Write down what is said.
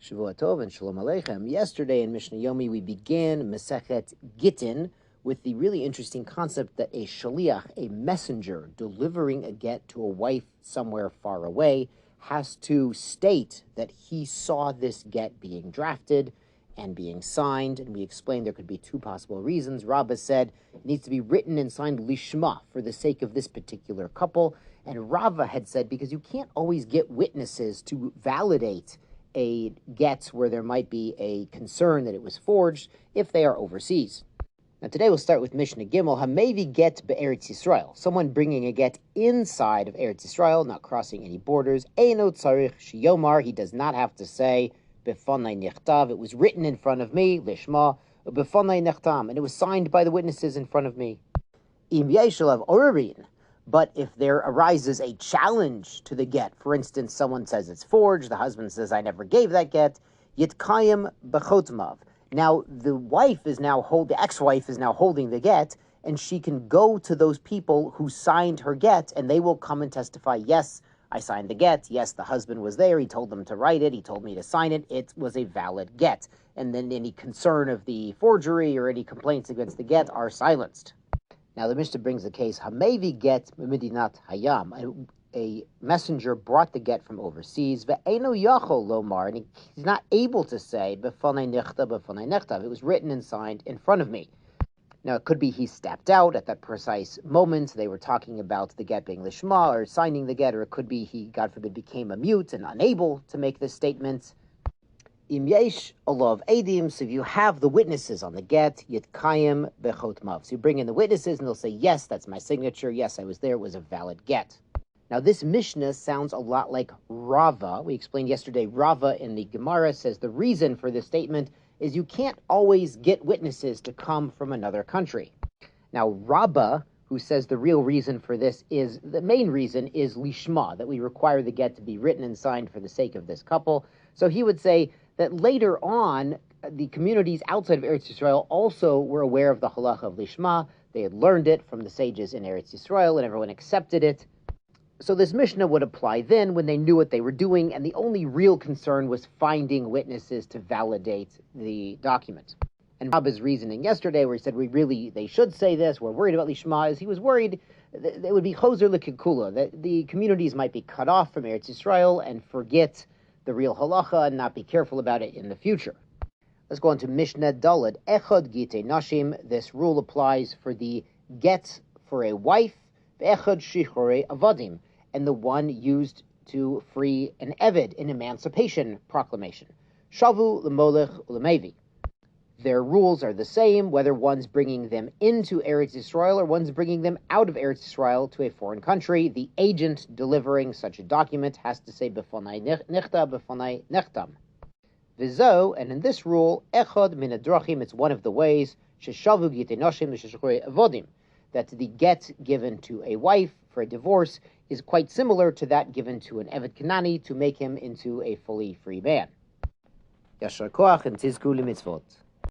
Shavua Tov and Shalom Aleichem. Yesterday in Mishnah Yomi we began Masechet Gittin with the really interesting concept that a shaliach, a messenger delivering a get to a wife somewhere far away, has to state that he saw this get being drafted and being signed. And we explained there could be two possible reasons. Rabbah said it needs to be written and signed lishma, for the sake of this particular couple. And Rava had said because you can't always get witnesses to validate a get where there might be a concern that it was forged if they are overseas. Now today we'll start with Mishnah Gimel, Hamevi get be'eretz Yisrael, someone bringing a get inside of Eretz Yisrael, not crossing any borders. Eino tzarich sheyomar, he does not have to say befonai nichtav, it was written in front of me, lishma, befonai nechtam, and it was signed by the witnesses in front of me. Im yeshalav orin, but if there arises a challenge to the get, for instance, someone says it's forged, the husband says, I never gave that get, yitkayim bechotmav. Now, the ex-wife is now holding the get, and she can go to those people who signed her get, and they will come and testify, yes, I signed the get, yes, the husband was there, he told them to write it, he told me to sign it, it was a valid get. And then any concern of the forgery or any complaints against the get are silenced. Now, the Mishnah brings the case, Hamevi get medinat hayam. A messenger brought the get from overseas, ve'eno yachol lomar, and he's not able to say, befonai nechtav, it was written and signed in front of me. Now, it could be he stepped out at that precise moment, they were talking about the get being lishma, or signing the get, or it could be he, God forbid, became a mute and unable to make this statement. Im yesh olav edim, so if you have the witnesses on the get, yitkayim bechotmav. So you bring in the witnesses and they'll say, yes, that's my signature, yes, I was there, it was a valid get. Now this Mishnah sounds a lot like Rava. We explained yesterday, Rava in the Gemara says the reason for this statement is you can't always get witnesses to come from another country. Now Rabbah, who says the real reason for this is, the main reason is lishma, that we require the get to be written and signed for the sake of this couple. So he would say that later on, the communities outside of Eretz Yisrael also were aware of the halacha of lishma. They had learned it from the sages in Eretz Yisrael, and everyone accepted it. So this Mishnah would apply then when they knew what they were doing, and the only real concern was finding witnesses to validate the document. And Rabbi's reasoning yesterday, where he said they should say this, we're worried about lishma, is he was worried that it would be choser l'kikula, that the communities might be cut off from Eretz Yisrael and forget the real halacha and not be careful about it in the future. Let's go on to Mishnah Daled. Echad Gittin Nashim. This rule applies for the get for a wife, Echad Shichrei Avadim, and the one used to free an Eved, an emancipation proclamation. Shavu Lemolech Ulemevi. Their rules are the same, whether one's bringing them into Eretz Yisrael or one's bringing them out of Eretz Yisrael to a foreign country. The agent delivering such a document has to say befonai nichta, befonai nechtam. Vizo, and in this rule, echad min hadrachim, it's one of the ways, sheshavu gittin nashim v'sheshchrei avodim, that the get given to a wife for a divorce is quite similar to that given to an Eved Kanani to make him into a fully free man. Yashar koach and tizku limitzvot.